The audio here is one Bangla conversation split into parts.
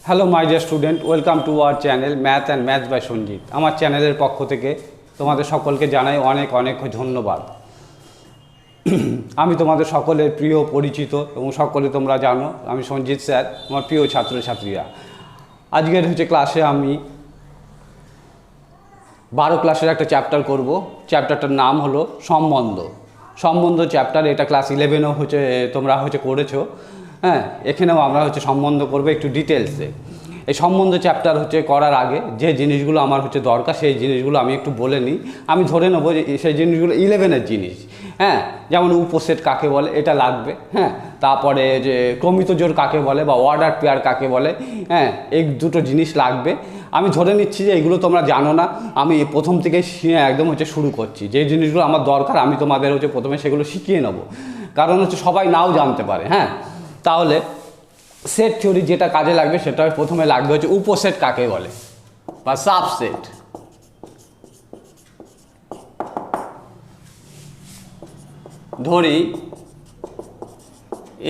Hello my dear student, welcome to our channel math and maths by Sanjit. আমার চ্যানেলের পক্ষ থেকে তোমাদের সকলকে জানাই অনেক অনেক ধন্যবাদ। আমি তোমাদের সকলের প্রিয় পরিচিত এবং সকলে তোমরা জানো আমি সঞ্জিত স্যার, আমার প্রিয় ছাত্রছাত্রীরা। আজকের ক্লাসে আমি 12 ক্লাসের একটা চ্যাপ্টার করব। চ্যাপ্টারটার নাম হলো সম্বন্ধ চ্যাপ্টার। এটা ক্লাস 11ও তোমরা করেছো। হ্যাঁ, এখানেও আমরা সম্বন্ধ করবো একটু ডিটেলসে। এই সম্বন্ধ চ্যাপ্টার করার আগে যে জিনিসগুলো আমার দরকার সেই জিনিসগুলো আমি একটু বলে নিই। আমি ধরে নেবো যে সেই জিনিসগুলো 11-এর জিনিস। হ্যাঁ, যেমন উপসেট কাকে বলে এটা লাগবে। হ্যাঁ, তারপরে যে ক্রমিত জোড় কাকে বলে বা অর্ডার পেয়ার কাকে বলে, হ্যাঁ, এই দুটো জিনিস লাগবে। আমি ধরে নিচ্ছি যে এগুলো তোমরা জানো না। আমি প্রথম থেকে একদম শুরু করছি। যে জিনিসগুলো আমার দরকার আমি তোমাদের প্রথমে সেগুলো শিখিয়ে নেবো, কারণ সবাই নাও জানতে পারে। হ্যাঁ, তাহলে সেট থিওরি যেটা কাজে লাগবে সেটা প্রথমে লাগবে উপসেট কাকে বলে বা সাবসেট। ধরি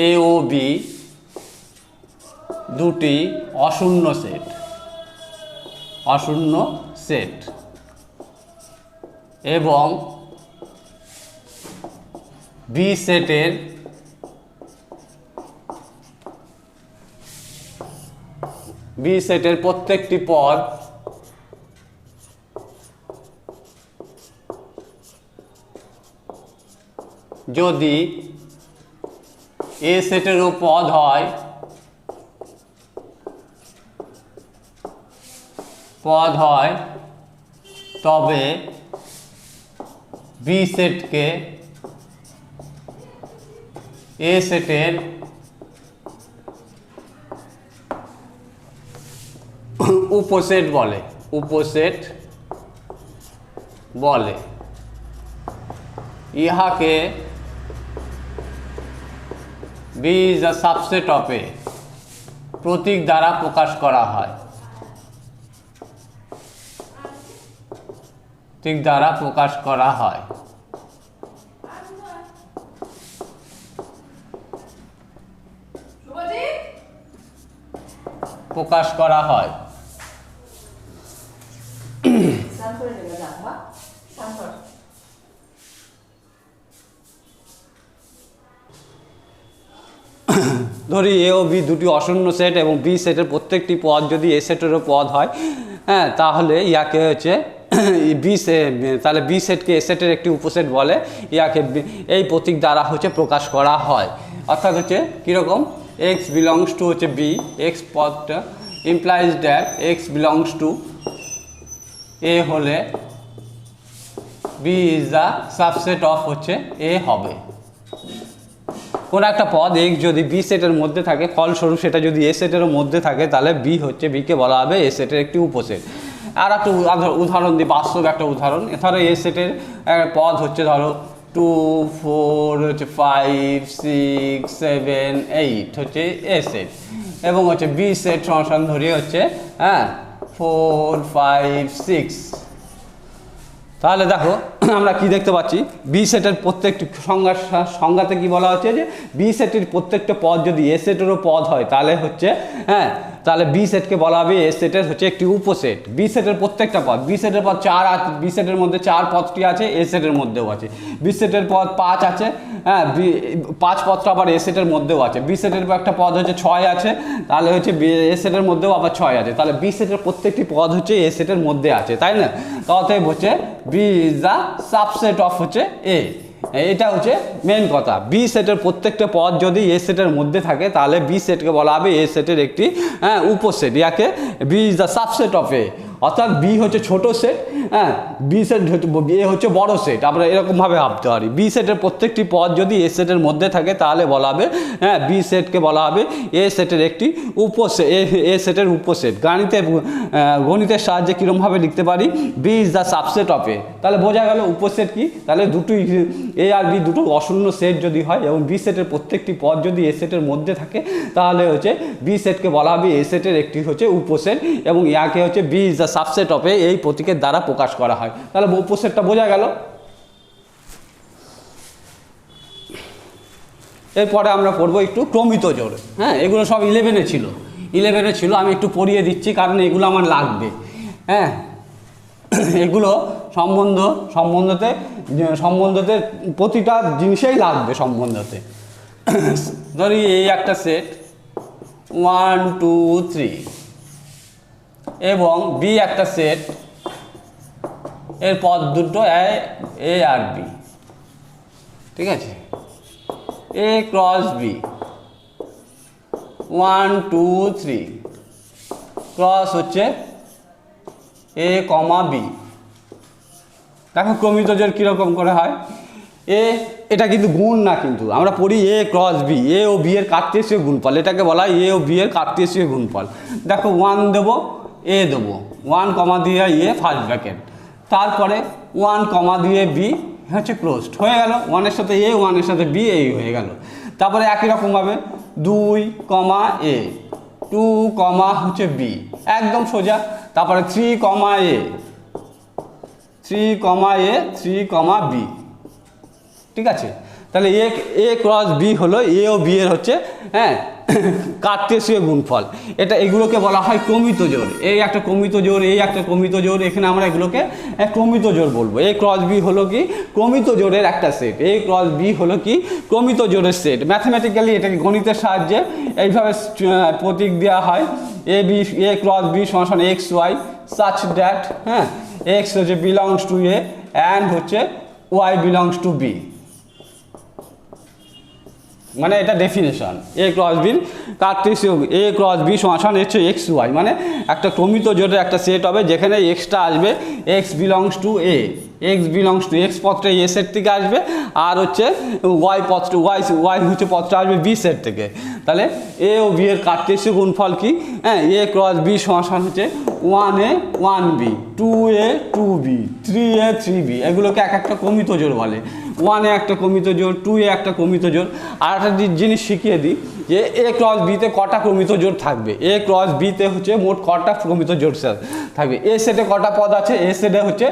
এ ও বি দুটি অশূন্য সেট এবং বি সেটের প্রত্যেকটি পদ যদি এ সেটেরও পদ হয় তবে বি সেটকে এ সেটের উপসেট বলে। ইহাকে B is the subset of A প্রতীক দ্বারা প্রকাশ করা হয়। ধরি এ ও বি দুটি অশূন্য সেট এবং বি সেটের প্রত্যেকটি পদ যদি এ সেটেরও পদ হয়, হ্যাঁ, তাহলে ইয়াকে তাহলে বি সেটকে এ সেটের একটি উপসেট বলে। ইয়াকে এই প্রতীক দ্বারা প্রকাশ করা হয়। অর্থাৎ কীরকম, X belongs to B, X পদটা implies that X belongs to A হলে B is the subset of A হবে। কোনো একটা পদ এক্স যদি বি সেটের মধ্যে থাকে, ফলস্বরূপ সেটা যদি এ সেটেরও মধ্যে থাকে, তাহলে বিকে বলা হবে এ সেটের একটি উপসেট। আর একটা উদাহরণ দিই, বাস্তব একটা উদাহরণ। ধরো এ সেটের পদ ধরো 2 4 5 6 7 8 এ সেট, এবং বি সেট সমান ধরি 4 5 6। তাহলে দেখো আমরা কি দেখতে পাচ্ছি, বি সেটের প্রত্যেকটি সংজ্ঞাতে কি বলা হচ্ছে যে বি সেটের প্রত্যেকটা পদ যদি এ সেটেরও পদ হয় তাহলে হ্যাঁ, তাহলে বি সেটকে বলা হবে এ সেটের একটি উপসেট। বি সেটের প্রত্যেকটা পদ, বি সেটের পদ 4 আছে, বি সেটের মধ্যে 4 পদটি আছে, এ সেটের মধ্যেও আছে। বি সেটের পদ 5 আছে, হ্যাঁ, 5 পদটা আবার এ সেটের মধ্যেও আছে। বি সেটের একটা পদ 6 আছে, তাহলে এ সেটের মধ্যেও আবার 6 আছে। তাহলে বি সেটের প্রত্যেকটি পদ এ সেটের মধ্যে আছে, তাই না? অতএব B is the subset of A. এটা মেন কথা। বি সেটের প্রত্যেকটা পদ যদি এ সেটের মধ্যে থাকে তাহলে বি সেটকে বলা হবে এ সেটের একটি উপসেট। ইয়াকে B is the subset of A. অর্থাৎ বি ছোট সেট, হ্যাঁ, বি সেট এ বড় সেট। আমরা এরকমভাবে ভাবতে পারি, বি সেটের প্রত্যেকটি পদ যদি এ সেটের মধ্যে থাকে তাহলে বলা হবে, হ্যাঁ, বি সেটকে বলা হবে এ সেটের একটি উপসেট, এ সেটের উপসেট। গণিতের সাহায্যে কীরকমভাবে লিখতে পারি, B is the subset of A. তাহলে বোঝা গেল উপসেট কি। তাহলে দুটোই এ আর বি দুটো অশূন্য সেট যদি হয় এবং বি সেটের প্রত্যেকটি পদ যদি এ সেটের মধ্যে থাকে তাহলে বি সেটকে বলা হবে এ সেটের একটি উপসেট, এবং ইয়াকে B is the subset of A এই প্রতীকের দ্বারা প্রকাশ করা হয়। তাহলে উপসেটটা বোঝা গেল। এরপরে আমরা পড়বো একটু ক্রমিত জোড়। হ্যাঁ, এগুলো সব 11-এ ছিল, আমি একটু পড়িয়ে দিচ্ছি কারণ এগুলো আমার লাগবে। হ্যাঁ, এগুলো সম্বন্ধতে প্রতিটা জিনিসেই লাগবে সম্বন্ধতে। ধরি এই একটা সেট 1 2 3 এবং বি একটা সেট, এর পদ দুটো এ আর বি, ঠিক আছে। এ ক্রস বি 1 2 3 ক্রস হচ্ছে এ কমা বি। দেখো ক্রমিত জোড় কীরকম করে হয়। এটা কিন্তু গুণ না, কিন্তু আমরা পড়ি এ ক্রস বি, এ ও বি এর কার্তেশীয় গুণফল, এটাকে বলা হয় এ ও বি এর কার্তেশীয় গুণফল। দেখো 1 দেবো, এ দেবো, 1 কমা দিয়ে এ ফার্স্ট ব্র্যাকেট, তারপরে 1 কমা দিয়ে বি হচ্ছে ক্লোজড, হয়ে গেল। 1-এর সাথে এ, 1-এর সাথে বি, এই হয়ে গেল। তারপরে একই রকমভাবে 2 কমা এ, 2 কমা হচ্ছে বি, একদম সোজা। তারপরে 3 কমা এ, 3 কমা এ, 3 কমা বি, ঠিক আছে। তাহলে এ ক্রস বি হলো এ ও বি এর হচ্ছে হ্যাঁ কার্তেশীয় গুণফল। এগুলোকে বলা হয় ক্রমিত জোড়। এই একটা ক্রমিত জোড়, এই একটা ক্রমিত জোড়, এখানে আমরা এগুলোকে ক্রমিত জোড় বলবো। এ ক্রস বি হলো কি ক্রমিত জোড়ের একটা সেট, এ ক্রস বি হলো কি ক্রমিত জোড়ের সেট। ম্যাথমেটিক্যালি এটাকে গণিতের সাহায্যে এইভাবে প্রতীক দেওয়া হয়। এ ক্রস বি সমান এক্স ওয়াই সাচ দ্যাট হ্যাঁ এক্স হচ্ছে বিলংস টু এ অ্যান্ড হচ্ছে ওয়াই বিলংস টু বি, মানে এটা ডেফিনেশন। এ ক্রস বির কার্তেশীয়, এ ক্রস বি সমান হচ্ছে এক্স ওয়াই, মানে একটা ক্রমিত জোড়ের একটা সেট হবে যেখানে এক্সটা আসবে x belongs to A, x belongs two x পথটা এ সেট থেকে আসবে, আর হচ্ছে ওয়াই পথটা ওয়াই হচ্ছে পথটা আসবে বি সেট থেকে। তাহলে এ ও বি এর কার্তেশীয় গুণফল কি? হ্যাঁ, এ ক্রস বি সমান হচ্ছে 1a 1b, 2a 2b, 3a 3b, এগুলোকে এক একটা ক্রমিত জোড় বলে। 1 এ একটা ক্রমিত জোড়, 2 এ একটা ক্রমিত জোড়। আর একটা জিনিস শিখিয়ে দিই যে এ ক্রস বিতে কটা ক্রমিত জোড় থাকবে। এ ক্রস বিতে হচ্ছে মোট কটা ক্রমিত জোড় থাকবে। এ সেটে কটা পদ আছে? এ সেটে হচ্ছে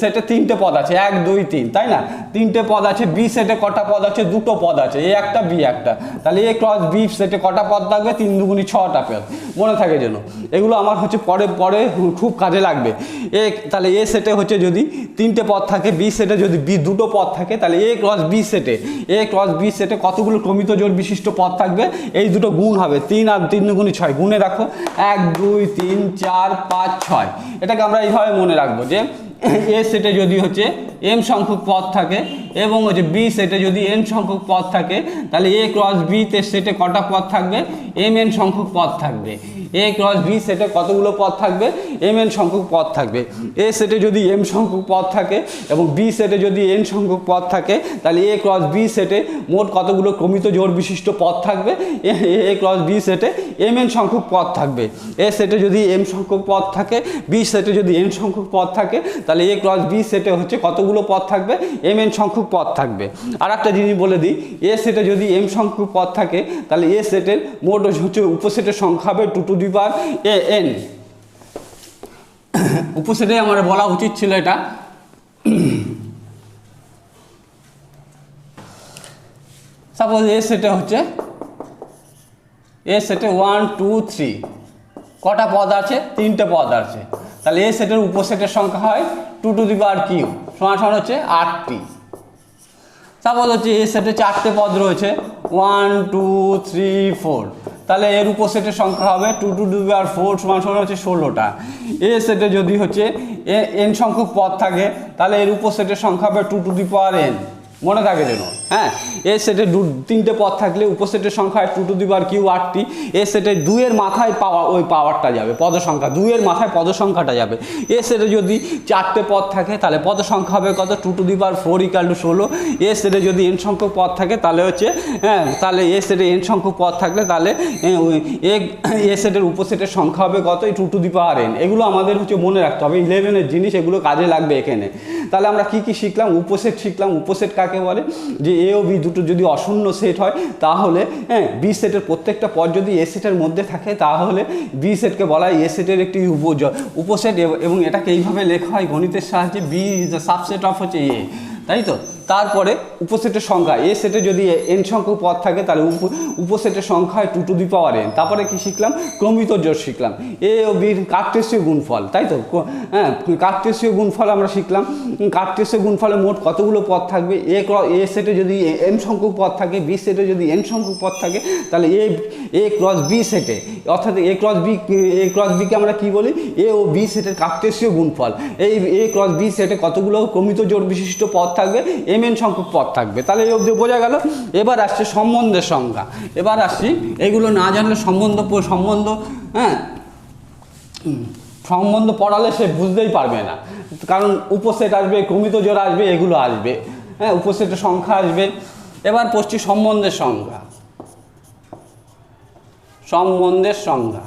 সেটে 3টে পদ আছে, 1 2 3, তাই না? 3টে পদ আছে। বি সেটে কটা পদ আছে? 2টো পদ আছে, এ একটা বি একটা। তাহলে এ ক্রস বি সেটে কটা পদ থাকবে? 3 দুগুণী 6টা পদ, মনে থাকে যেন। এগুলো আমার হচ্ছে পরে খুব কাজে লাগবে। তাহলে এ সেটে হচ্ছে যদি 3টে পদ থাকে, বি সেটে যদি 2টো পদ থাকে, তাহলে এ ক্রস বি সেটে কতগুলো ক্রমিত জোড় বিশিষ্ট পদ থাকবে? এই দুটো গুণ হবে, 3 আর 3 দুগুণী 6, গুণে রাখো 1 2 3 4 5 6। এটাকে আমরা এইভাবে মনে রাখবো যে এ সেটে যদি হচ্ছে এম সংখ্যক পদ থাকে এবং হচ্ছে বি সেটে যদি এন সংখ্যক পদ থাকে, তাহলে এ ক্রস বি তে সেটে কটা পদ থাকবে? এম এন সংখ্যক পদ থাকবে। এ ক্রস বি সেটে কতগুলো পদ থাকবে? এম এন সংখ্যক পদ থাকবে। এ সেটে যদি এম সংখ্যক পদ থাকে এবং বি সেটে যদি এন সংখ্যক পদ থাকে, তাহলে এ ক্রস বি সেটে মোট কতগুলো ক্রমিত জোড় বিশিষ্ট পদ থাকবে? এ ক্রস বি সেটে এম এন সংখ্যক পদ থাকবে। এ সেটে যদি এম সংখ্যক পদ থাকে, বি সেটে যদি এন সংখ্যক পদ থাকে, তাহলে এ ক্রস বি সেটে হচ্ছে কতগুলো পদ থাকবে? এম এন সংখ্যক পদ থাকবে। আর একটা জিনিস বলে দিই, এ সেটে যদি এম সংখ্যক পদ থাকে, তাহলে এ সেটের মোট হচ্ছে উপসেটের সংখ্যা হবে 2 টু দি পাওয়ার n। উপসেটে আমার বলা উচিত ছিল এটা। সাপোজ এ সেটে হচ্ছে এ সেটে 1 2 3 কটা পদ আছে? 3টে পদ আছে। তাহলে এ সেটের উপসেটের সংখ্যা হয় 2 টু দি পাওয়ার কিউ সমান হচ্ছে 8টি। সাপোজ হচ্ছে এ সেটে 4টে পদ রয়েছে 1 2 3 4, তাহলে এর উপসেটের সংখ্যা হবে 2 টু দি পাওয়ার 4 সমান হচ্ছে 16টা। এ সেটে যদি হচ্ছে এন সংখ্যক পদ থাকে, তাহলে এর উপসেটের সংখ্যা হবে 2 টু দি পাওয়ার n, মনে থাকে যেন। হ্যাঁ, এ সেটে 3টে পদ থাকলে উপসেটের সংখ্যা 2 টু দি পাওয়ার কিউ 8টি। এ সেটে 2 এর মাথায় ওই পাওয়ারটা যাবে, পদ সংখ্যা 2 এর মাথায় পদ সংখ্যাটা যাবে। এ সেটে যদি 4টে পদ থাকে, তাহলে পদ সংখ্যা হবে কত? 2 টু দি পাওয়ার 4 = 16। এ সেটে যদি এন সংখ্যক পদ থাকে, তাহলে হচ্ছে তাহলে এ সেটে এন সংখ্যক পদ থাকলে তাহলে এ সেটের উপসেটের সংখ্যা হবে কত? 2 টু দি পাওয়ার n। এগুলো আমাদের হচ্ছে মনে রাখতে হবে, 11-এর জিনিস, এগুলো কাজে লাগবে এখানে। তাহলে আমরা কি কি শিখলাম? উপসেট শিখলাম। উপসেট কাকে বলে? যে এ ও বি দুটো যদি অশূন্য সেট হয়, তাহলে বি সেটের প্রত্যেকটা পদ যদি এ সেটের মধ্যে থাকে, তাহলে বি সেটকে বলা হয় এ সেটের একটি উপসেট। এবং এটাকে এইভাবে লেখা হয় গণিতের সাহায্যে, B is the subset of হচ্ছে এ, তাই তো? তারপরে উপসেটের সংখ্যা, এ সেটে যদি n সংখ্যক পদ থাকে তাহলে উপসেটের সংখ্যা 2 টু দি পাওয়ার n। তারপরে কি শিখলাম? ক্রমিত জোড় শিখলাম, এ ও বির কার্টেসীয় গুণফল, তাই তো? হ্যাঁ, কার্টেসীয় গুণফল আমরা শিখলাম। কার্টেসীয় গুণফলে মোট কতগুলো পদ থাকবে? এ সেটে যদি n সংখ্যক পদ থাকে, বি সেটে যদি n সংখ্যক পদ থাকে, তাহলে এ ক্রস বি সেটে, অর্থাৎ এ ক্রস বিকে আমরা কি বলি? এ ও বি সেটের কার্টেসীয় গুণফল। এই এ ক্রস বি সেটে কতগুলো ক্রমিত জোড় বিশিষ্ট পদ থাকবে? mn সংখ্যক পদ থাকবে। তাহলে এই অবধি বোঝা গেল। এবার আসছে সম্বন্ধের সংখ্যা। এবার আসছি, এগুলো না জানলে সম্বন্ধ হ্যাঁ সম্বন্ধ পড়ালে সে বুঝতেই পারবে না, কারণ উপসেট আসবে, ক্রমিত জোড় আসবে, এগুলো আসবে, হ্যাঁ, উপসেটের সংখ্যা আসবে। এবার পড়ছি সম্বন্ধের সংখ্যা। সম্বন্ধের সংখ্যা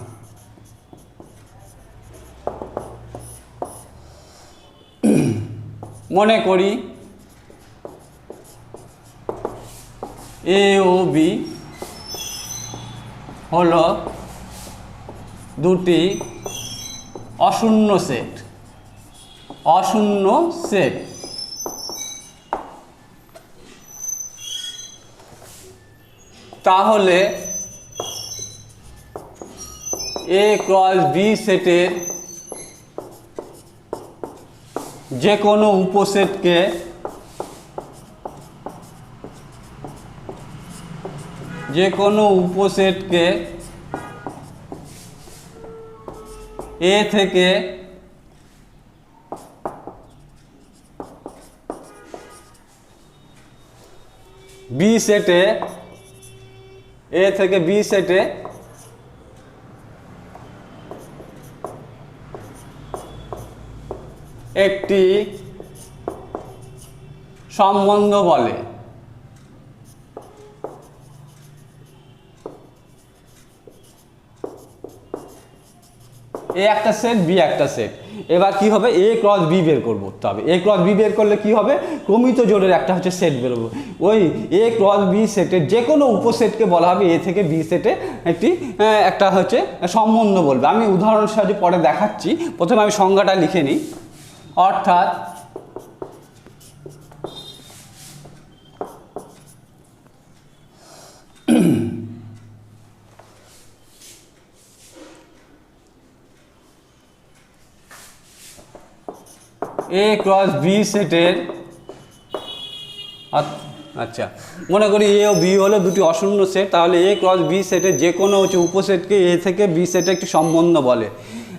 মনে করি এ ও বি হলো দুটি অশূন্য সেট। অশূন্য সেট তাহলে এ ক্রস বি সেটের যে কোনো উপসেটকে এ থেকে বি সেটে একটি সম্বন্ধ বলে। এ একটা সেট, বি একটা সেট। এবার কি হবে? এ ক্রস বি বের করতে হবে। এ ক্রস বি বের করলে কি হবে? ক্রমিত জোড়ের একটা হচ্ছে সেট বেরোবে। ওই এ ক্রস বি সেটের যে কোনো উপসেটকে বলা হবে এ থেকে বি সেটে একটা হচ্ছে সম্বন্ধ বলবে। আমি উদাহরণের সাহায্যে পরে দেখাচ্ছি। প্রথমে আমি সংজ্ঞাটা লিখে নিই। অর্থাৎ এ ক্রস বি সেটের, আচ্ছা মনে করি এ ও বি হলো দুটি অশূন্য সেট, তাহলে এ ক্রস বি সেটের যে কোনো হচ্ছে উপসেটকে এ থেকে বি সেটে একটি সম্বন্ধ বলে।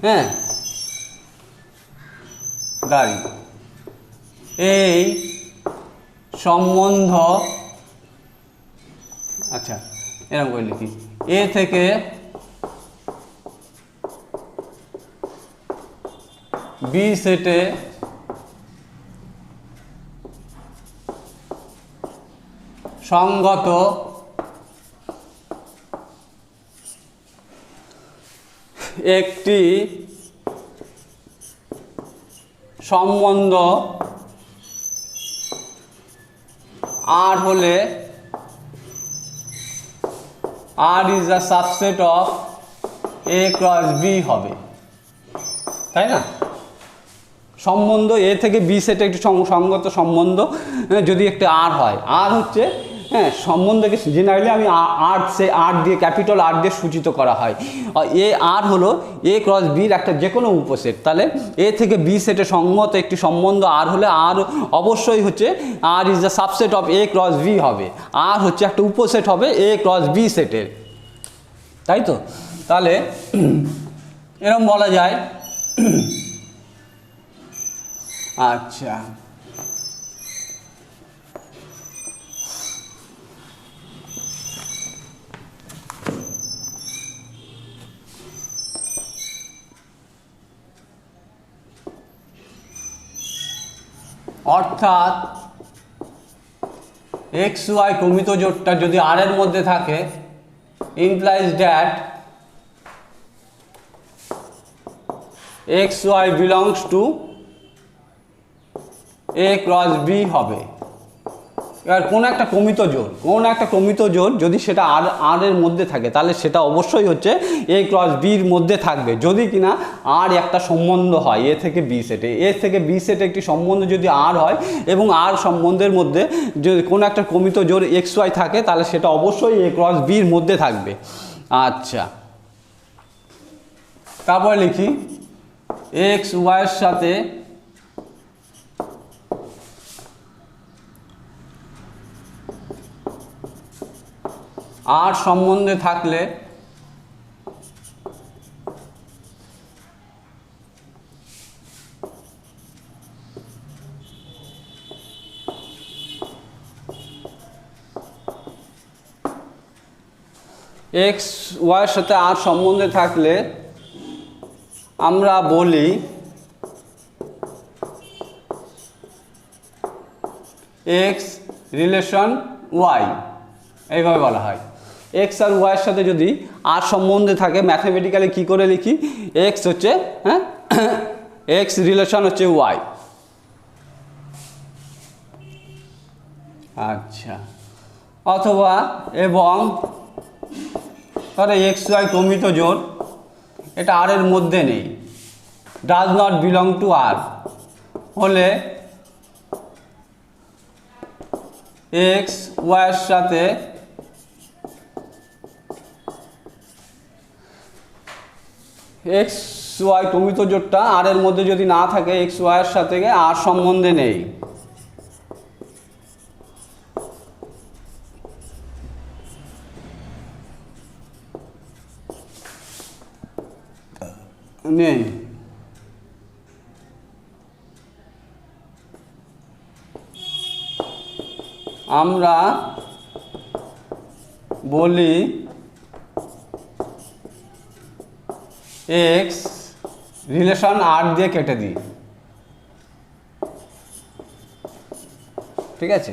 হ্যাঁ, দাঁড়ি এই সম্বন্ধ, আচ্ছা এরকম করে লিখি, এ থেকে বি সেটে সঙ্গত একটি সম্বন্ধ আর হলে R is the subset of A cross B হবে, তাই না? সম্বন্ধ এ থেকে বি সেটে একটি সঙ্গত সম্বন্ধ যদি একটা আর হয়, আর হচ্ছে হ্যাঁ সম্বন্ধকে জেনারেলি আমি আর দিয়ে ক্যাপিটাল আর দিয়ে সূচিত করা হয়। এ আর হলো এ ক্রস বির একটা যে কোনো উপসেট। তাহলে এ থেকে বি সেটে সঙ্গত একটি সম্বন্ধ আর হলে আর অবশ্যই হচ্ছে R is the subset of A cross B হবে। আর হচ্ছে একটা উপসেট হবে এ ক্রস বি সেটের, তাই তো? তাহলে এরকম বলা যায়। আচ্ছা, অর্থাৎ এক্স ওয়াই ক্রমিত জোড়টা যদি আর এর মধ্যে থাকে, implies that X Y belongs to A cross B হবে। এবার কোনো একটা ক্রমিত জোড় যদি সেটা আর এর মধ্যে থাকে তাহলে সেটা অবশ্যই হচ্ছে এ ক্রস বির মধ্যে থাকবে, যদি কিনা আর একটা সম্বন্ধ হয় এ থেকে বি সেটে। এ থেকে বি সেটে একটি সম্বন্ধ যদি আর হয় এবং আর সম্বন্ধের মধ্যে যদি কোনো একটা ক্রমিত জোড় এক্স ওয়াই থাকে তাহলে সেটা অবশ্যই এ ক্রস বির মধ্যে থাকবে। আচ্ছা, তারপরে লিখি এক্স ওয়াইয়ের সাথে আর সম্বন্ধে থাকলে এক্স ওয়াইয়ের সাথে আর সম্বন্ধে থাকলে আমরা বলি এক্স রিলেশন ওয়াই, এইভাবে বলা হয়। এক্স আর ওয়াইয়ের সাথে যদি আর সম্বন্ধে থাকে ম্যাথমেটিক্যালি কী করে লিখি, এক্স হচ্ছে এক্স রিলেশন হচ্ছে ওয়াই। আচ্ছা, অথবা এবং তাহলে এক্স ওয়াই ক্রমিত জোড়, এটা আর এর মধ্যে নেই, ডাজ নট বিলং টু আর, হলে এক্স ওয়াইয়ের সাথে এক্স ওয়াই ক্রমিত জোড়টা আর এর মধ্যে যদি না থাকে এক্স ওয়াইয়ের সাথে আর সম্বন্ধে নেই। আমরা বলি এক্স রিলেশন আর দিয়ে কেটে দিই, ঠিক আছে।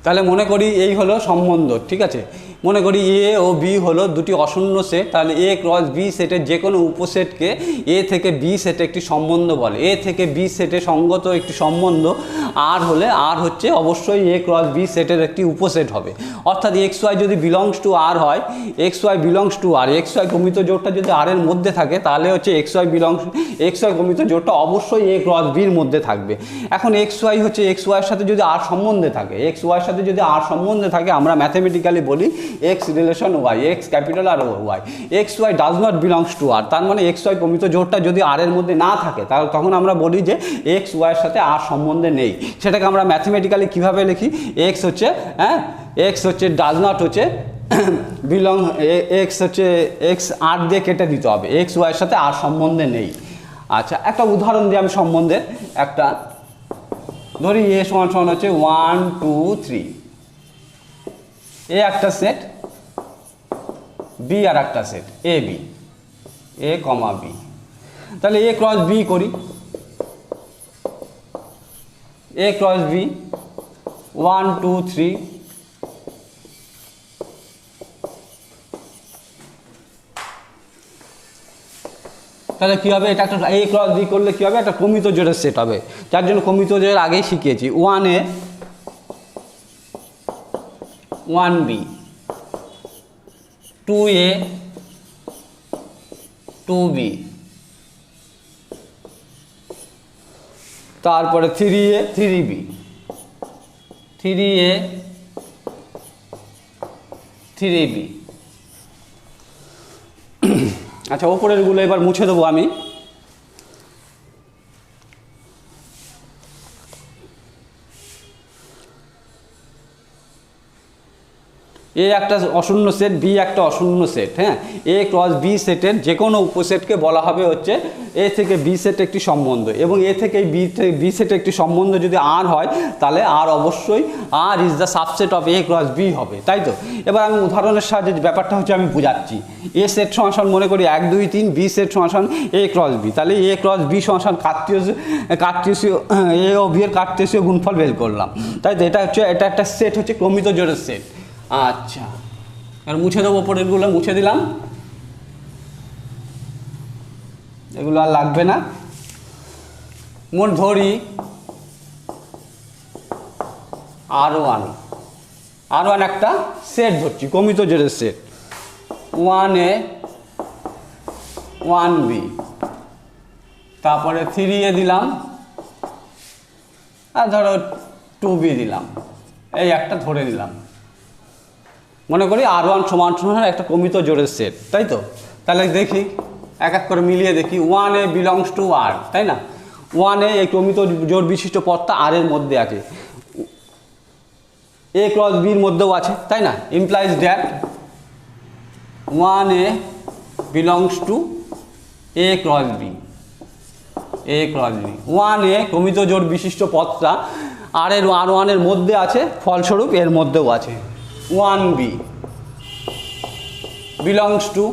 তাহলে মনে করি এই হলো সম্বন্ধ, ঠিক আছে। মনে করি এ ও বি হলো দুটি অশূন্য সেট, তাহলে এ ক্রস বি সেটের যে কোনো উপসেটকে এ থেকে বি সেটে একটি সম্বন্ধ বলে। এ থেকে বি সেটে সঙ্গত একটি সম্বন্ধ আর হলে আর হচ্ছে অবশ্যই এ ক্রস বি সেটের একটি উপসেট হবে। অর্থাৎ এক্স ওয়াই যদি বিলংস টু আর হয়, X Y belongs to R, X Y ক্রমিত জোড়টা যদি আর এর মধ্যে থাকে তাহলে হচ্ছে এক্স ওয়াই ক্রমিত জোড়টা অবশ্যই এ ক্রস বির মধ্যে থাকবে। এখন এক্স ওয়াই হচ্ছে এক্স ওয়াইয়ের সাথে যদি আর সম্বন্ধে থাকে, এক্স ওয়াইয়ের সাথে যদি আর সম্বন্ধে থাকে আমরা ম্যাথমেটিক্যালি বলি X relation Y, X capital R Y. X Y does not belongs to R, তার মানে এক্স ওয়াই ক্রমিত জোড়টা যদি আর এর মধ্যে না থাকে তাহলে তখন আমরা বলি যে এক্স ওয়াইয়ের সাথে আর সম্বন্ধে নেই। সেটাকে আমরা ম্যাথমেটিক্যালি কীভাবে লিখি, এক্স হচ্ছে এক্স হচ্ছে ডাজ নট হচ্ছে বিলং, এক্স হচ্ছে এক্স আর দিয়ে কেটে দিতে হবে, এক্স ওয়াইয়ের সাথে আর সম্বন্ধে নেই। আচ্ছা, একটা উদাহরণ দিই আমি সম্বন্ধের। একটা ধরি এ সমান সমান হচ্ছে 1 2 3, এ একটা সেট, বি আর একটা set, A B, A comma B. তাহলে এ ক্রস বি করি, এ ক্রস বি 1 2 3, তাহলে কী হবে, এটা একটা এ ক্রস বি করলে কী হবে, একটা ক্রমিত জোড়ের সেট হবে। যার জন্য ক্রমিত জোড়ের আগেই শিখিয়েছি, 1 এ 1 বি, 2 এ 2 বি, তারপরে 3 এ 3 বি, 3 এ 3 বি। আচ্ছা, ওপরেরগুলো এবার মুছে দেবো আমি। এ একটা অশূন্য সেট, বি একটা অশূন্য সেট। হ্যাঁ, এ ক্রস বি সেটের যে কোনো উপসেটকে বলা হবে হচ্ছে এ থেকে বি সেটে একটি সম্বন্ধ, এবং এ থেকে বি সেটে একটি সম্বন্ধ যদি আর হয় তাহলে আর অবশ্যই R is the subset of A cross B হবে, তাই তো। এবার আমি উদাহরণের সাহায্যে ব্যাপারটা হচ্ছে আমি বোঝাচ্ছি। এ সেট সমান মনে করি 1 2 3, বি সেট সমান এ ক্রস বি, তাহলে এ ক্রস বি সমান কার্টেসীয় এ ও বি এর কার্টেসীয় গুণফল বের করলাম, তাই তো। এটা একটা সেট হচ্ছে ক্রমিত জোড়ের সেট। আচ্ছা, আর মুছে দেবো, ওপরেরগুলো মুছে দিলাম। এগুলো আর লাগবে না। মোট ধরি R1 একটা সেট ধরছি, কমিত জোড়ের সেট, 1A 1B, তারপরে 3A দিলাম, আর ধরো 2B দিলাম, এই একটা ধরে দিলাম। মনে করি R1 সমান সমান একটা কমিত জোড়ের সেট, তাই তো? তাহলে দেখি এক এক করে মিলিয়ে দেখি। 1A বিলংস টু R, তাই না? 1A এই কমিত জোড় বিশিষ্ট পদটা R এর মধ্যে আছে, A ক্রস B এর মধ্যেও আছে, তাই না? Implies that 1A belongs to A cross B। 1A কমিত জোড় বিশিষ্ট পদটা R1 এর মধ্যে আছে, ফলস্বরূপ এর মধ্যেও আছে। 1B বিলংস টু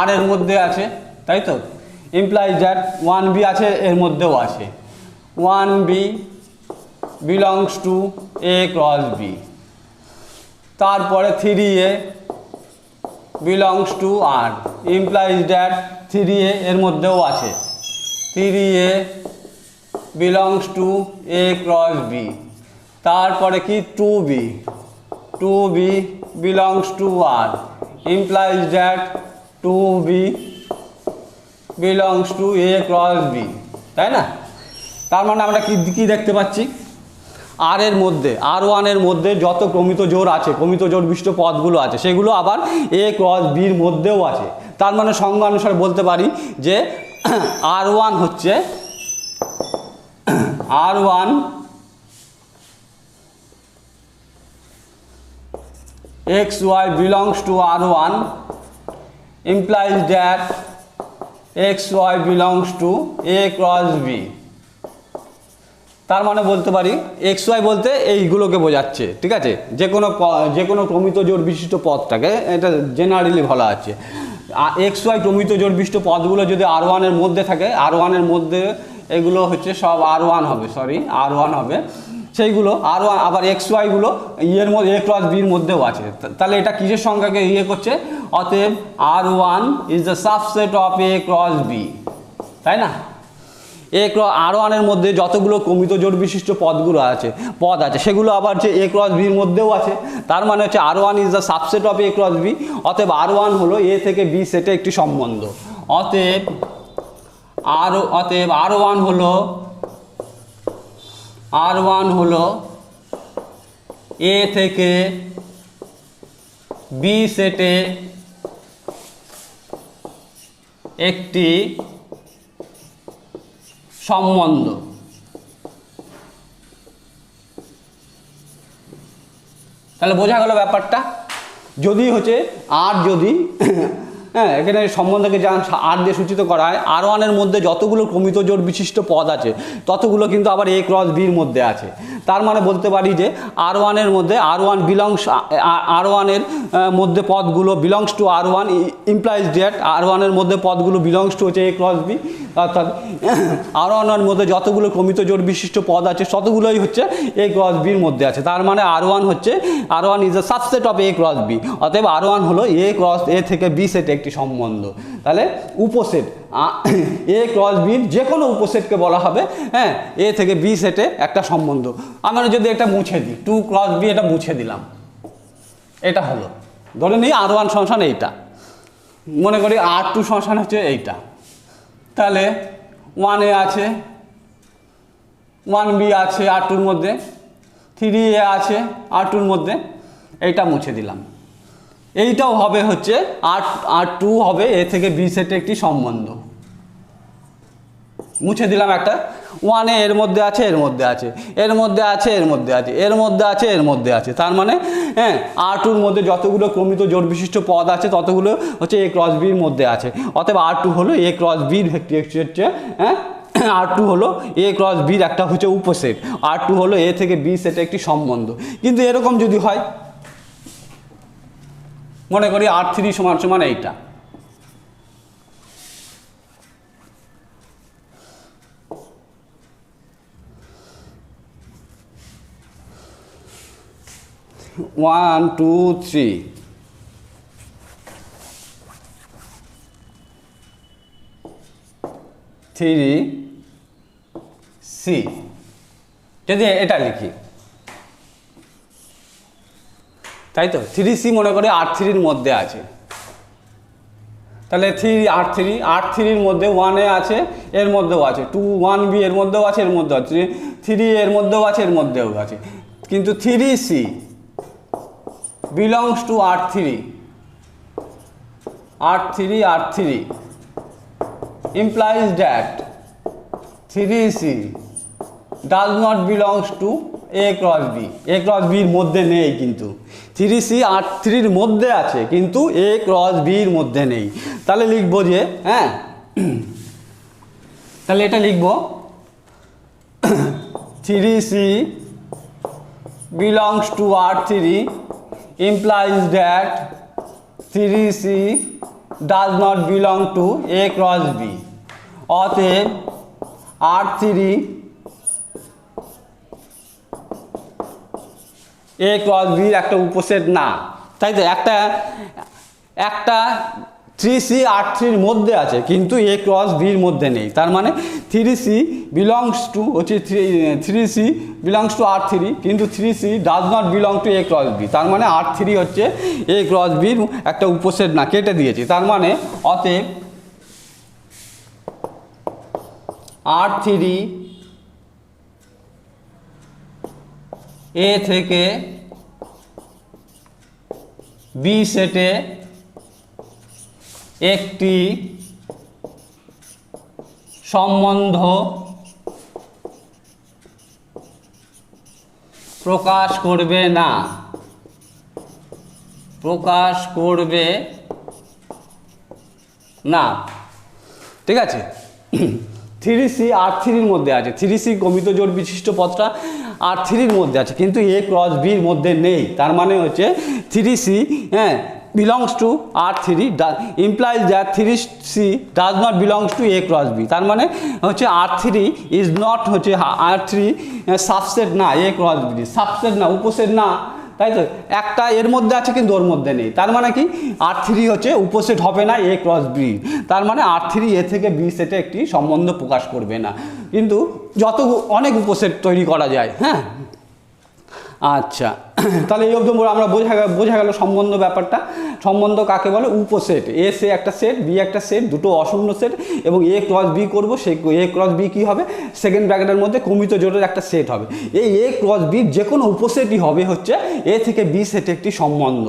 R এর মধ্যে আছে, তাই তো? ইমপ্লাইজ দ্যাট 1B আছে, এর মধ্যেও আছে। 1B belongs to A cross B। তারপরে 3A belongs to R, implies that 3A এর মধ্যেও আছে। 3A belongs to A cross B। তারপরে কি 2B belongs to R, implies that 2B belongs to A cross B, তাই না? তার মানে আমরা কি দেখতে পাচ্ছি? R এর মধ্যে, R1 এর মধ্যে যত ক্রমিত জোড় আছে, ক্রমিত জোড় বিশিষ্ট পদগুলো আছে, সেগুলো আবার A ক্রস B এর মধ্যেও আছে। তার মানে সংজ্ঞা অনুসারে বলতে পারি যে R1 হচ্ছে XY belongs to R1 implies that XY belongs to A cross B। তার মানে বলতে পারি XY বলতে এইগুলোকে বোঝাচ্ছে, ঠিক আছে? যে কোনো ক্রমিত জোড় বিশিষ্ট পদটাকে এটা জেনারেলি বলা আছে। XY ক্রমিত জোড় বিশিষ্ট পদগুলো যদি R1 এর মধ্যে থাকে, R1 এর মধ্যে এগুলো হচ্ছে সব R1 হবে, সেইগুলো R1, আবার XY গুলো এর মধ্যে A ক্রস B এর মধ্যেও আছে। তাহলে এটা কিসের সংখ্যাকে করছে? অতএব R1 is the subset of A cross B, তাই না? R1 এর মধ্যে যতগুলো ক্রমিত জোড় বিশিষ্ট পদ আছে সেগুলো আবার যে A ক্রস B এর মধ্যেও আছে। তার মানে হচ্ছে R1 is the subset of A cross B। অতএব R1 হলো A থেকে B সেটে একটি সম্বন্ধ। অতএব R1 হলো A থেকে B সেটে একটি সম্বন্ধ। তাহলে বোঝা গেল ব্যাপারটা। যদি হচ্ছে আর যদি হ্যাঁ, এখানে সম্বন্ধকে যা আর দিয়ে সূচিত করা হয়, R1 এর মধ্যে যতগুলো ক্রমিত জোড় বিশিষ্ট পদ আছে ততগুলো কিন্তু আবার A ক্রস B এর মধ্যে আছে। তার মানে বলতে পারি যে R1 এর মধ্যে R1 এর মধ্যে পদগুলো belongs to R1 implies that R1 এর মধ্যে পদগুলো বিলংস টু হচ্ছে A ক্রস B। অর্থাৎ R1 এর মধ্যে যতগুলো ক্রমিত জোড় বিশিষ্ট পদ আছে ততগুলোই হচ্ছে A ক্রস B এর মধ্যে আছে। তার মানে R1 is the subset of A cross B। অতএব R1 হলো A থেকে B সেটে একটি সম্বন্ধ। তাহলে উপসেট A ক্রস B যে কোনো উপসেটকে বলা হবে হ্যাঁ A থেকে B সেটে একটা সম্বন্ধ। আমরা যদি এটা মুছে দিই, 2 ক্রস B, এটা মুছে দিলাম, এটা হলো, ধরে নিই R1 সমান এইটা, মনে করি R2 সমান হচ্ছে এইটা। তাহলে 1A আছে, 1B আছে R2 মধ্যে, 3A আছে R2 মধ্যে, এইটা মুছে দিলাম। এইটাও হবে হচ্ছে R2 হবে A থেকে B সেটে একটি সম্বন্ধ। মুছে দিলাম একটা। 1A এর মধ্যে আছে, এর মধ্যে আছে, এর মধ্যে আছে, এর মধ্যে আছে, এর মধ্যে আছে, এর মধ্যে আছে। তার মানে হ্যাঁ R2 এর মধ্যে যতগুলো ক্রমিত জোড় বিশিষ্ট পদ আছে ততগুলো হচ্ছে A ক্রস B এর মধ্যে আছে। অতএব R2 হলো A ক্রস B হচ্ছে হ্যাঁ R2 হলো A ক্রস B এর একটা হচ্ছে উপসেট। R2 হলো A থেকে B সেটে একটি সম্বন্ধ। কিন্তু এরকম যদি হয়, মনে করি R3 সমান এইটা, ওয়ান টু থ্রি, 3C যদি এটা লিখি, তাই তো 3C মনে করে R3-র মধ্যে আছে, তাহলে 3R3 এর মধ্যে 1A আছে, এর মধ্যেও আছে, 1B এর মধ্যেও আছে, এর মধ্যেও আছে, 3 এর মধ্যেও আছে, এর মধ্যেও আছে, কিন্তু 3C belongs to R3 implies that 3C does not belongs to A cross B। A cross B এর মধ্যে নেই, কিন্তু 3C R3-র মধ্যে আছে কিন্তু A cross B এর মধ্যে নেই। তাহলে লিখবো যে হ্যাঁ, তাহলে এটা লিখবো 3C belongs to R3 implies that 3C does not belong to A cross B। অতএব R3 A cross B একটা উপসেট না, তাই তো? একটা 3C R3-র মধ্যে আছে কিন্তু A cross B এর মধ্যে নেই, তার মানে 3C belongs to হচ্ছে 3C belongs to R3 কিন্তু 3C does not belong to A cross B, তার মানে R3 হচ্ছে A cross B এর একটা উপসেট না, কেটে দিয়েছি। তার মানে অতএব R3 A থেকে B সেটে একটি সম্বন্ধ প্রকাশ করবে না, ঠিক আছে? 3C R3-র মধ্যে আছে, 3C গমিত জোড় বিশিষ্ট পদটা R3-র মধ্যে আছে কিন্তু A cross B এর মধ্যে নেই, তার মানে হচ্ছে 3C belongs to R3 implies that 3C does not belongs to A cross B, তার মানে হচ্ছে R3 is not হচ্ছে R3 সাবসেট না, A cross B সাবসেট না, উপসেট না, তাই তো? একটা এর মধ্যে আছে কিন্তু ওর মধ্যে নেই, তার মানে কি R3 হচ্ছে উপসেট হবে না A cross B, তার মানে R3 A থেকে B সেটে একটি সম্বন্ধ প্রকাশ করবে না, কিন্তু অনেক উপসেট তৈরি করা যায়। হ্যাঁ, আচ্ছা, তাহলে এই অবধি আমরা বোঝা গেল সম্বন্ধ ব্যাপারটা। সম্বন্ধ কাকে বলে? উপসেট। এ সে একটা সেট, বি একটা সেট, দুটো অশূন্য সেট, এবং A cross B করবো, সেই A cross B কী হবে? সেকেন্ড ব্র্যাকেটের মধ্যে কমিত জোড়ের একটা সেট হবে। এই A cross B যে কোনো উপসেটই হবে হচ্ছে A থেকে B সেটে একটি সম্বন্ধ,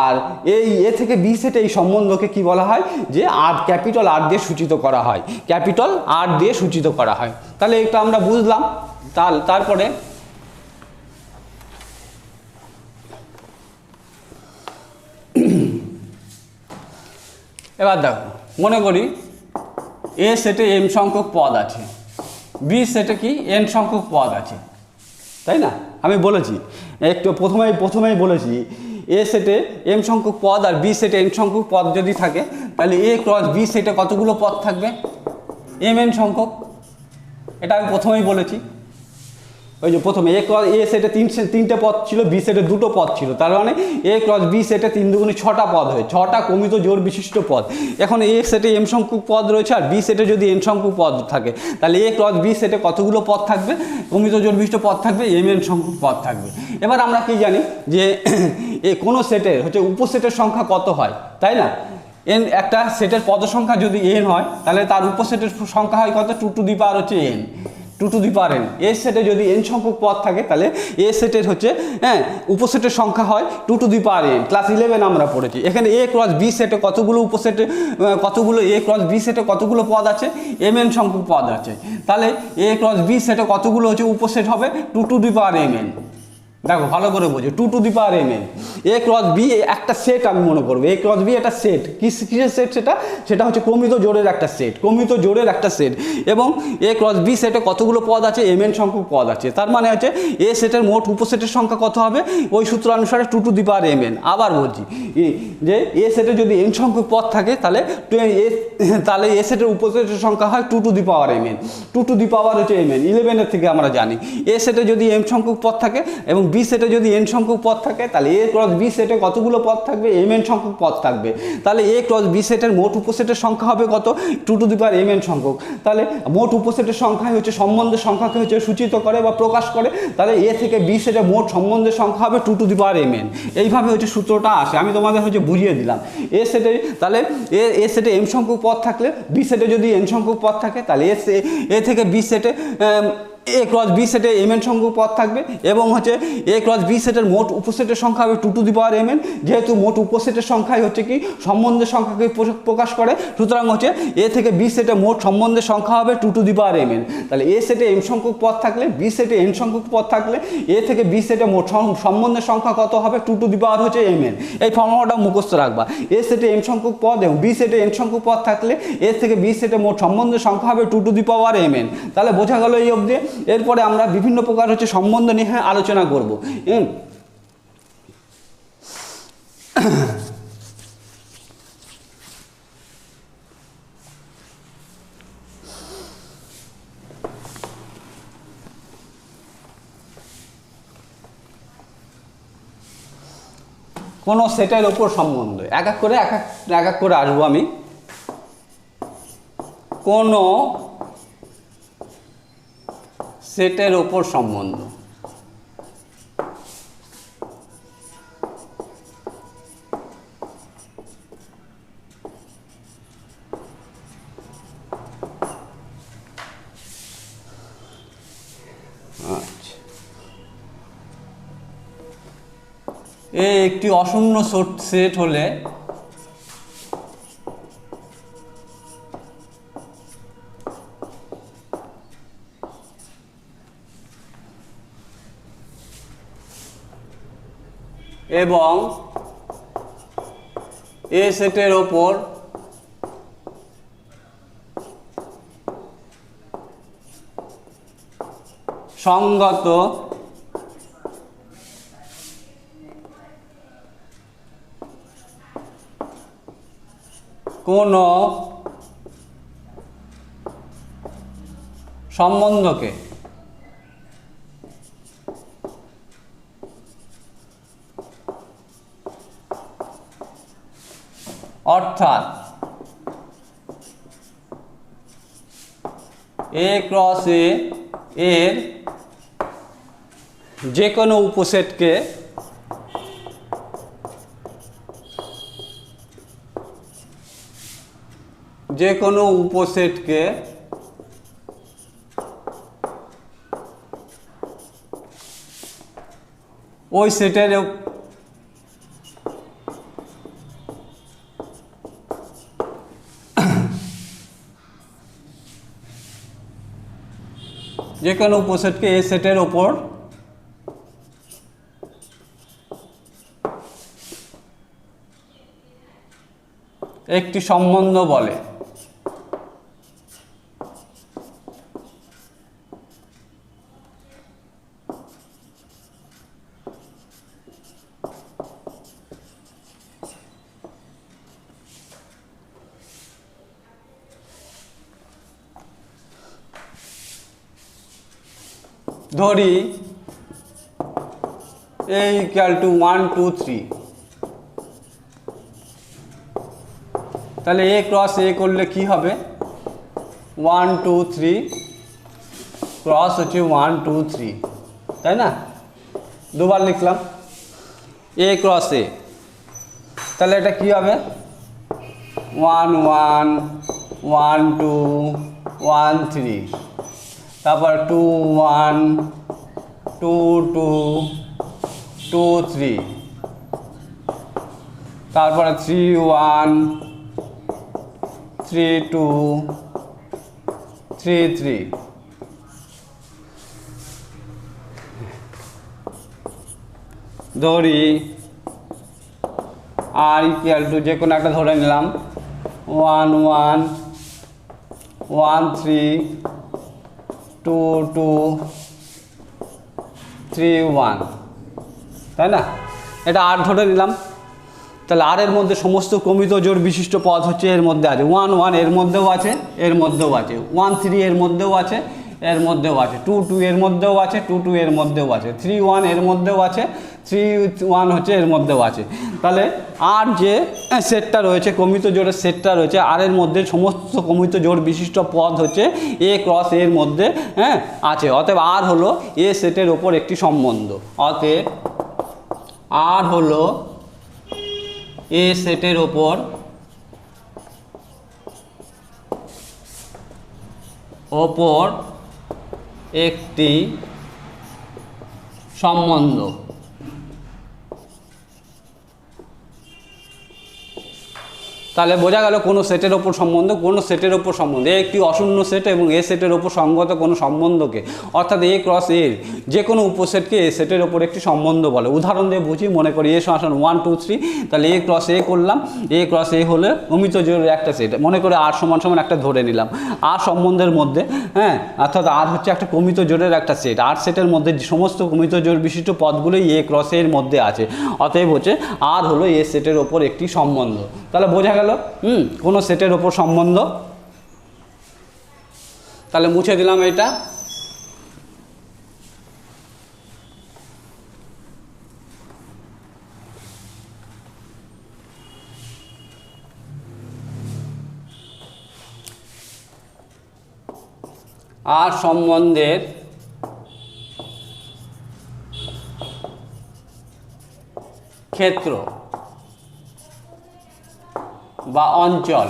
আর এই A থেকে B সেটে এই সম্বন্ধকে কি বলা হয়? যে ক্যাপিটাল R দিয়ে সূচিত করা হয়, ক্যাপিটাল R দিয়ে সূচিত করা হয়। তাহলে এটা আমরা বুঝলাম। তারপরে এবার দেখো, মনে করি A সেটে m সংখ্যক পদ আছে, B সেটে কি n সংখ্যক পদ আছে, তাই না? আমি বলেছি একটু প্রথমেই বলেছি A সেটে m সংখ্যক পদ আর B সেটে n সংখ্যক পদ যদি থাকে তাহলে A cross B সেটে কতগুলো পদ থাকবে? mn সংখ্যক। এটা আমি প্রথমেই বলেছি। ওই যে প্রথমে A সেটে তিনটে পদ ছিল, B সেটে দুটো পদ ছিল, তার মানে A cross B সেটে 3 দুগুণে 6টা পদ হয়, 6টা কমিত জোড় বিশিষ্ট পদ। এখন A সেটে m সংখ্যক পদ রয়েছে আর B সেটে যদি n সংখ্যক পদ থাকে তাহলে A cross B সেটে কতগুলো পদ থাকবে? কমিত জোড় বিশিষ্ট পদ থাকবে, mn সংখ্যক পদ থাকবে। এবার আমরা কি জানি যে কোনো সেটের হচ্ছে উপসেটের সংখ্যা কত হয়, তাই না? n একটা সেটের পদ সংখ্যা যদি n হয় তাহলে তার উপসেটের সংখ্যা হয় কত? 2 টু দি পাওয়ার হচ্ছে n, 2 to the power n। এ সেটে যদি n সংখ্যক পদ থাকে তাহলে এ সেটের হচ্ছে উপসেটের সংখ্যা হয় 2 to the power n। Class 11 আমরা পড়েছি। এখানে A cross B সেটে কতগুলো A cross B সেটে কতগুলো পদ আছে? mn সংখ্যক পদ আছে। তাহলে A cross B সেটে কতগুলো হচ্ছে উপসেট হবে? 2 টু দি পাওয়ার mn। দেখো ভালো করে বোঝো, 2 to the power mn। A cross B একটা সেট আমি মনে করবো, A cross B একটা সেট। কিসের সেট সেটা হচ্ছে ক্রমিত জোড়ের একটা সেট, ক্রমিত জোড়ের একটা সেট। এবং A cross B সেটে কতগুলো পদ আছে? mn সংখ্যক পদ আছে। তার মানে হচ্ছে A সেটের মোট উপসেটের সংখ্যা কত হবে? ওই সূত্র অনুসারে 2 টু দি পাওয়ার mn। আবার বলছি যে A সেটে যদি n সংখ্যক পদ থাকে তাহলে A সেটের উপসেটের সংখ্যা হয় 2 to the power mn। 2 to the power হচ্ছে mn, 11 থেকে আমরা জানি। A সেটে যদি m সংখ্যক পদ থাকে এবং B বি সেটে যদি এন সংখ্যক পদ থাকে তাহলে এ ক্রস বি সেটে কতগুলো পদ থাকবে, এম এন সংখ্যক পদ থাকবে। তাহলে এ ক্রস বি সেটের মোট উপসেটের সংখ্যা হবে কত, 2 এম এন সংখ্যক। তাহলে মোট উপসেটের সংখ্যাই হচ্ছে সম্বন্ধের সংখ্যাকে হচ্ছে সূচিত করে বা প্রকাশ করে। তাহলে এ থেকে বি সেটে মোট সম্বন্ধের সংখ্যা হবে 2 এম এন। এইভাবে হচ্ছে সূত্রটা আসে, আমি তোমাদের হচ্ছে বুঝিয়ে দিলাম। এ সেটে তাহলে এ সেটে এম সংখ্যক পদ থাকলে বি সেটে যদি এন সংখ্যক পদ থাকে তাহলে এ থেকে বি সেটে এ ক্রস বি সেটে এম এন সংখ্যক পদ থাকবে এবং হচ্ছে এ ক্রস বি সেটের মোট উপসেটের সংখ্যা হবে 2 এম এন। যেহেতু মোট উপসেটের সংখ্যাই হচ্ছে কি সম্বন্ধের সংখ্যাকে প্রকাশ করে, সুতরাং হচ্ছে এ থেকে বি সেটে মোট সম্বন্ধের সংখ্যা হবে 2 এম এন। তাহলে এ সেটে এম সংখ্যক পদ থাকলে বি সেটে এন সংখ্যক পদ থাকলে এ থেকে বি সেটে মোট সম্বন্ধের সংখ্যা কত হবে, 2 হচ্ছে এম এন। এই ফর্মুলাটা মুখস্থ রাখবা। এ সেটে এম সংখ্যক পদ এবং বি সেটে এন সংখ্যক পদ থাকলে এ থেকে বি সেটে মোট সম্বন্ধের সংখ্যা হবে 2 এম এন। তাহলে বোঝা গেল এই অবধি। এরপরে আমরা বিভিন্ন প্রকার হচ্ছে সম্বন্ধ নিয়ে আলোচনা করব। কোন সেটের ওপর সম্বন্ধ এক এক করে আসবো আমি। কোন সেটের ওপর সম্বন্ধ, একটি অশূন্য সেট হলে এবং এ সেটের ওপর সংগত কোন সম্বন্ধকে অর্থাৎ এ ক্রস এর যে কোনো উপসেটকে ওই সেটের যে কোনো উপসেটকে এ সেটের ওপর একটি সম্বন্ধ বলে। ধরি a equal to 1 2 3, তাহলে a ক্রস a করলে কি হবে 1 2 3 ক্রস হচ্ছে 1 2 3, তাই না? দুবার লিখলাম a ক্রস a, তাহলে এটা কি হবে 1 1 1 2 1 3, তারপর 2 1 2 2 2 3, তারপরে 3 1 3 2 3 3। ধরি আর ইকুয়াল টু যে কোনো একটা ধরে নিলাম 1 1 1 3 2 2 3 1, তাই না? এটা আর ধরে নিলাম। তাহলে আর এর মধ্যে সমস্ত ক্রমিত জোড় বিশিষ্ট পদ হচ্ছে এর মধ্যে আছে 1 1 এর মধ্যেও আছে, এর মধ্যেও আছে 1 3 এর মধ্যেও আছে এর মধ্যেও আছে, 2 2 এর মধ্যেও আছে, 2 2 এর মধ্যেও আছে, 3 1 এর মধ্যেও আছে, 3 1 হচ্ছে এর মধ্যেও আছে। তাহলে আর যে সেটটা রয়েছে, কমিত জোড়ের সেটটা রয়েছে, আর এর মধ্যে সমস্ত কমিত জোড় বিশিষ্ট পদ হচ্ছে এ ক্রস এর মধ্যে আছে। অতএব আর হলো এ সেটের ওপর একটি সম্বন্ধ। অতএব আর হলো এ সেটের ওপর একটি সম্বন্ধ। তাহলে বোঝা গেল কোনো সেটের ওপর সম্বন্ধ, কোনো সেটের ওপর সম্বন্ধ, একটি অশূন্য সেট এবং এ সেটের ওপর সঙ্গত কোনো সম্বন্ধকে, অর্থাৎ এ ক্রস এর যে কোনো উপসেটকে এ সেটের ওপর একটি সম্বন্ধ বলে। উদাহরণ দিয়ে বুঝি, মনে করি এ সমান 1 2 3, তাহলে এ ক্রস এ করলাম, এ ক্রস এ হলে কমিত জোড়ের একটা সেট, মনে করে আর সমান একটা ধরে নিলাম, আর সম্বন্ধের মধ্যে অর্থাৎ আর হচ্ছে একটা কমিত জোড়ের একটা সেট, আর সেটের মধ্যে সমস্ত কমিত জোড় বিশিষ্ট পদগুলোই এ ক্রস এর মধ্যে আছে। অতএব হচ্ছে আর হলো এ সেটের ওপর একটি সম্বন্ধ। তাহলে বোঝা গেল কোন সেটের ওপর সম্বন্ধ। তাহলে মুছে দিলাম এটা। আর সম্বন্ধের ক্ষেত্র বা অঞ্চল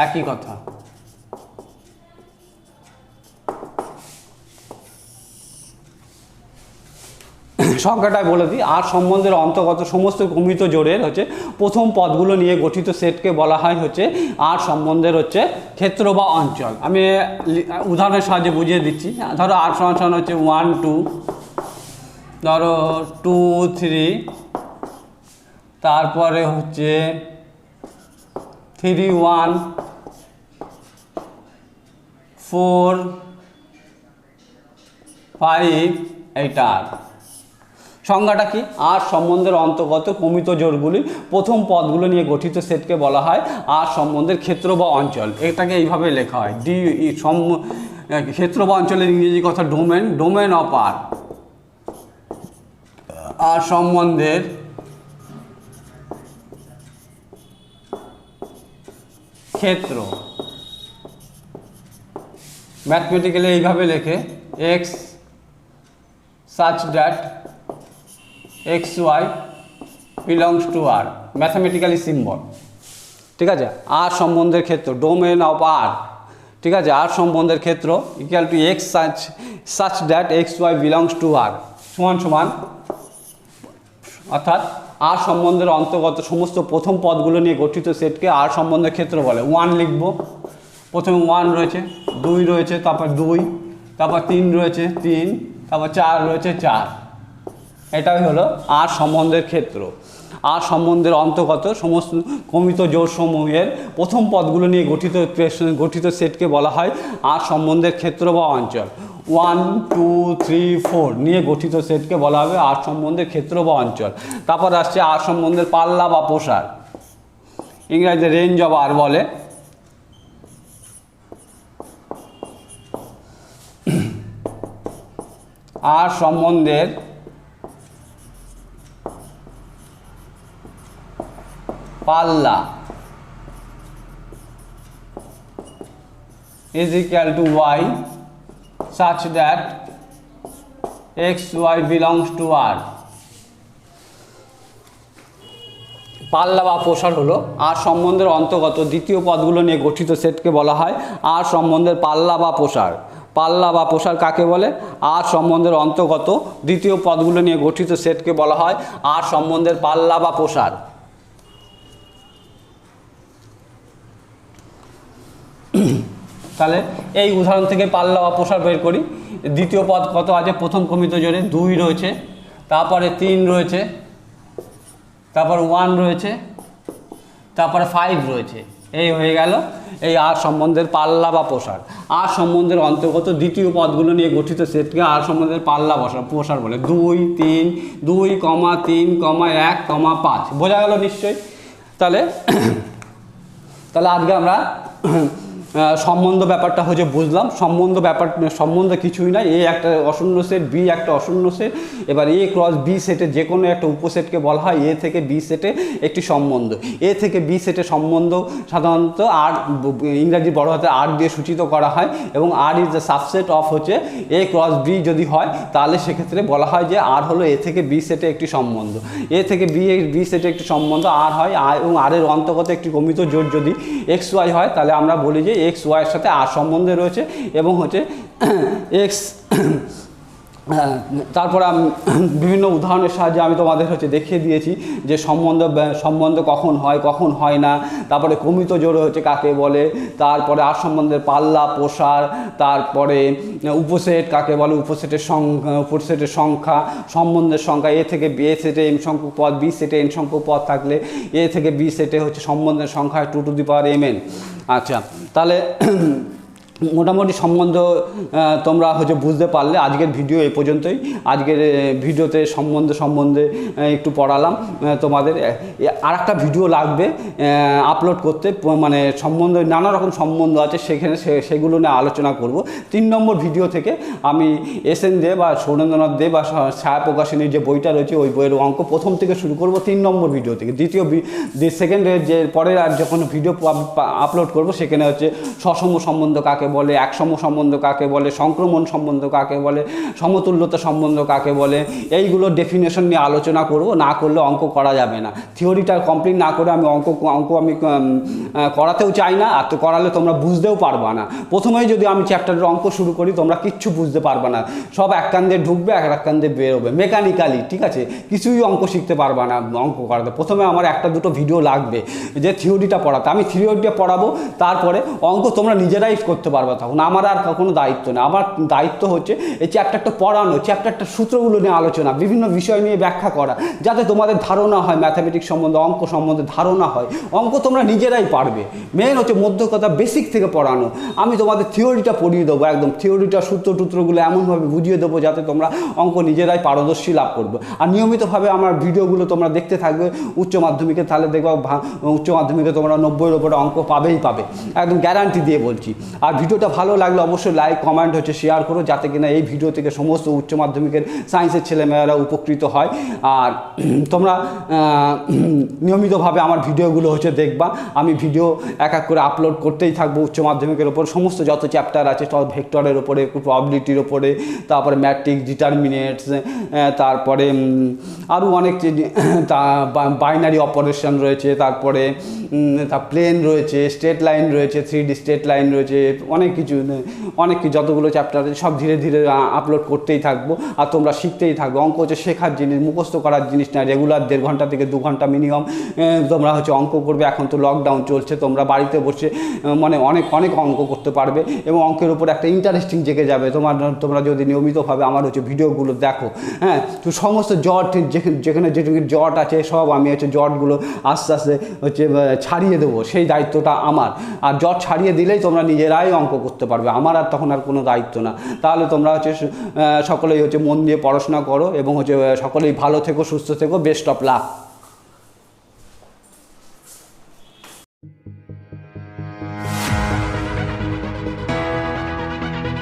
একই কথা। সংখ্যাটায় বলে দিই, আর সম্বন্ধের অন্তর্গত সমস্ত কমিত জোড়ের হচ্ছে প্রথম পদগুলো নিয়ে গঠিত সেটকে বলা হয় হচ্ছে আর সম্বন্ধের হচ্ছে ক্ষেত্র বা অঞ্চল। আমি উদাহরণের সাহায্যে বুঝিয়ে দিচ্ছি। ধরো আর সমান হচ্ছে 1 2, ধরো 2 3, তারপরে হচ্ছে 3 1 4 5 এইটা। সংজ্ঞাটা কি? আর সম্বন্ধের অন্তর্গত কমিত জোড়গুলি প্রথম পদগুলো নিয়ে গঠিত সেটকে বলা হয় আর সম্বন্ধের ক্ষেত্র বা অঞ্চল। এটাকে এইভাবে লেখা হয় ক্ষেত্র বা অঞ্চলের ইংরেজি কথা ডোমেন, ডোমেন অফ আর সম্বন্ধের ক্ষেত্র। ম্যাথমেটিক্যালি এইভাবে লেখে x such that xy belongs to R, mathematically symbol. ঠিক আছে, আর সম্বন্ধের ক্ষেত্র ডোমেন অফ আর, ঠিক আছে, আর সম্বন্ধের ক্ষেত্র equal to x such that xy belongs to R সমান সমান, অর্থাৎ আর সম্বন্ধের অন্তর্গত সমস্ত প্রথম পদগুলো নিয়ে গঠিত সেটকে আর সম্বন্ধের ক্ষেত্র বলে। 1 লিখব, প্রথমে 1 রয়েছে, 2 রয়েছে, তারপর 2, তারপর 3 রয়েছে 3, তারপর 4 রয়েছে 4। এটাই হলো আর সম্বন্ধের ক্ষেত্র। আর সম্বন্ধের অন্তর্গত সমস্ত কমিত জোড়সমূহের প্রথম পদগুলো নিয়ে গঠিত সেটকে বলা হয় আর সম্বন্ধের ক্ষেত্র বা অঞ্চল। 1 2 3 4 নিয়ে গঠিত সেটকে বলা হবে আর সম্বন্ধের ক্ষেত্র বা অঞ্চল। তারপর আসছে আর সম্বন্ধের পাল্লা বা প্রসার, ইংরেজিতে রেঞ্জ অফ আর বলে। আর সম্বন্ধের পাল্লা is equal to y such that xy belongs to R। পাল্লা বা প্রসার হলো আর সম্বন্ধের অন্তর্গত দ্বিতীয় পদগুলো নিয়ে গঠিত সেটকে বলা হয় আর সম্বন্ধের পাল্লা বা প্রসার। পাল্লা বা প্রসার কাকে বলে? আর সম্বন্ধের অন্তর্গত দ্বিতীয় পদগুলো নিয়ে গঠিত সেটকে বলা হয় আর সম্বন্ধের পাল্লা বা প্রসার। তাহলে এই উদাহরণ থেকে পাল্লা বা প্রসার বের করি। দ্বিতীয় পদ কত আছে? প্রথম কমিত জোড়ে 2 রয়েছে, তারপরে 3 রয়েছে, তারপর 1 রয়েছে, তারপরে 5 রয়েছে। এই হয়ে গেল এই আর সম্বন্ধের পাল্লা বা প্রসার। আর সম্বন্ধের অন্তর্গত দ্বিতীয় পদগুলো নিয়ে গঠিত সেটকে আর সম্বন্ধের পাল্লা প্রসার বলে। 2 3 2, 3, 1, 5। বোঝা গেল নিশ্চয়ই? তাহলে আজকে আমরা সম্বন্ধ ব্যাপারটা হচ্ছে বুঝলাম। সম্বন্ধ কিছুই না, এ একটা অশূন্য সেট, বি একটা অশূন্য সেট। এবার এ ক্রস বি সেটের যে কোনো একটা উপসেটকে বলা হয় এ থেকে বি সেটে একটি সম্বন্ধ। এ থেকে বি সেটের সম্বন্ধ সাধারণত আর ইংরাজি বড় হাতে আর দিয়ে সূচিত করা হয়, এবং আর ইজ দ্য সাবসেট অফ হচ্ছে এ ক্রস বি যদি হয় তাহলে সেক্ষেত্রে বলা হয় যে আর হলো এ থেকে বি সেটে একটি সম্বন্ধ। এ থেকে বি সেটে একটি সম্বন্ধ আর হয়, এবং আর এর অন্তর্গত একটি গমিত জোট যদি এক্স ওয়াই হয় তাহলে আমরা বলি যে এক্স ওয়াইয়ের সাথে আর সম্বন্ধে রয়েছে, এবং হচ্ছে এক্স। তারপরে বিভিন্ন উদাহরণের সাহায্যে আমি তোমাদের হচ্ছে দেখিয়ে দিয়েছি যে সম্বন্ধ কখন হয় না। তারপরে কমিত জোড় হচ্ছে কাকে বলে, তারপরে আর সম্বন্ধের পাল্লা প্রসার, তারপরে উপসেট কাকে বলে, উপসেটের সংখ্যা, সম্বন্ধের সংখ্যা। এ থেকে এ সেটে এম সংখ্যক পদ, বি সেটে এন সংখ্যক পদ থাকলে এ থেকে বি সেটে হচ্ছে সম্বন্ধের সংখ্যা 2^m n। আচ্ছা, তাহলে মোটামুটি সম্বন্ধ তোমরা হচ্ছে বুঝতে পারলে। আজকের ভিডিও এই পর্যন্তই। আজকের ভিডিওতে সম্বন্ধে একটু পড়ালাম তোমাদের। আর একটা ভিডিও লাগবে আপলোড করতে, মানে নানা রকম সম্বন্ধ আছে সেখানে, সেগুলো নিয়ে আলোচনা করব। 3 নম্বর ভিডিও থেকে আমি SN দে বা সুরেন্দ্রনাথ দে বা ছায়া প্রকাশনীর যে বইটা রয়েছে ওই বইয়ের অঙ্ক প্রথম থেকে শুরু করব 3 নম্বর ভিডিও থেকে। সেকেন্ডের যে পরে আর যখন ভিডিও আপলোড করব সেখানে হচ্ছে সসম সম্বন্ধ কাকে বলে, একসম সম্বন্ধ কাকে বলে, সংক্রমণ সম্বন্ধ কাকে বলে, সমতুল্যতা সম্বন্ধ কাকে বলে, এইগুলোর ডেফিনেশন নিয়ে আলোচনা করব। না করলে অঙ্ক করা যাবে না। থিওরিটা কমপ্লিট না করে আমি অঙ্ক আমি করাতেও চাই না, আর তো করালে তোমরা বুঝতেও পারবা না। প্রথমেই যদি আমি চ্যাপ্টারের অঙ্ক শুরু করি তোমরা কিচ্ছু বুঝতে পারবা না, সব এক কান দিয়ে ঢুকবে এক কান দিয়ে বেরোবে মেকানিক্যালি, ঠিক আছে? কিছুই অঙ্ক শিখতে পারবা না অঙ্ক করাতে। প্রথমে আমার 1-2 ভিডিও লাগবে যে থিওরিটা পড়াতে, আমি থিওরিটা পড়াবো, তারপরে অঙ্ক তোমরা নিজেরাই করতে পারবে। তখন আমার আর কোনো দায়িত্ব নেই। আমার দায়িত্ব হচ্ছে এই চ্যাপ্টারটা পড়ানো, চ্যাপ্টারটার সূত্রগুলো নিয়ে আলোচনা, বিভিন্ন বিষয় নিয়ে ব্যাখ্যা করা, যাতে তোমাদের ধারণা হয় ম্যাথামেটিক্স সম্বন্ধে, অঙ্ক সম্বন্ধে ধারণা হয়। অঙ্ক তোমরা নিজেরাই পারবে। মেন হচ্ছে মধ্যকথা বেসিক থেকে পড়ানো। আমি তোমাদের থিওরিটা পড়িয়ে দেবো, একদম থিওরিটা টুত্রগুলো এমনভাবে বুঝিয়ে দেবো যাতে তোমরা অঙ্ক নিজেরাই পারদর্শী লাভ করবে। আর নিয়মিতভাবে আমার ভিডিওগুলো তোমরা দেখতে থাকবে উচ্চ মাধ্যমিকে, তাহলে দেখবা উচ্চ মাধ্যমিকে তোমরা 90-এর উপরে অঙ্ক পাবে, একদম গ্যারান্টি দিয়ে বলছি। আর ভিডিওটা ভালো লাগলে অবশ্যই লাইক কমেন্ট হচ্ছে শেয়ার করো, যাতে কিনা এই ভিডিও থেকে সমস্ত উচ্চ মাধ্যমিকের সায়েন্সের ছেলেমেয়েরা উপকৃত হয়। আর তোমরা নিয়মিতভাবে আমার ভিডিওগুলো হচ্ছে দেখবা। আমি ভিডিও এক করে আপলোড করতেই থাকবো উচ্চ মাধ্যমিকের ওপর, সমস্ত যত চ্যাপ্টার আছে সব ভেক্টরের ওপরে, প্রবাবিলিটির ওপরে, তারপরে ম্যাট্রিক্স, ডিটারমিনেটস, তারপরে আরও অনেক বাইনারি অপারেশন রয়েছে, তারপরে প্লেন রয়েছে, স্ট্রেট লাইন রয়েছে, 3D স্ট্রেট লাইন রয়েছে, অনেক কিছু যতগুলো চ্যাপ্টার আছে সব ধীরে ধীরে আপলোড করতেই থাকবো। আর তোমরা শিখতেই থাকবে। অঙ্ক হচ্ছে শেখার জিনিস, মুখস্থ করার জিনিস না। রেগুলার 1.5 ঘন্টা থেকে 2 ঘন্টা মিনিমাম তোমরা হচ্ছে অঙ্ক করবে। এখন তো লকডাউন চলছে, তোমরা বাড়িতে বসে মানে অনেক অঙ্ক করতে পারবে, এবং অঙ্কের উপর একটা ইন্টারেস্টিং জেগে যাবে তোমরা যদি নিয়মিতভাবে আমার হচ্ছে ভিডিওগুলো দেখো। হ্যাঁ, তো সমস্ত জট যেখানে যেটুকু জট আছে সব আমি হচ্ছে জটগুলো আস্তে আস্তে হচ্ছে ছাড়িয়ে দেবো, সেই দায়িত্বটা আমার। আর জট ছাড়িয়ে দিলেই তোমরা নিজেরাই অঙ্ক করতে পারবে, আমার আর তখন আর কোনো দায়িত্ব না। তাহলে তোমরা হচ্ছে সকলেই হচ্ছে মন দিয়ে পড়াশোনা করো, এবং হচ্ছে সকলেই ভালো থেকো, সুস্থ থেকো। Best of luck.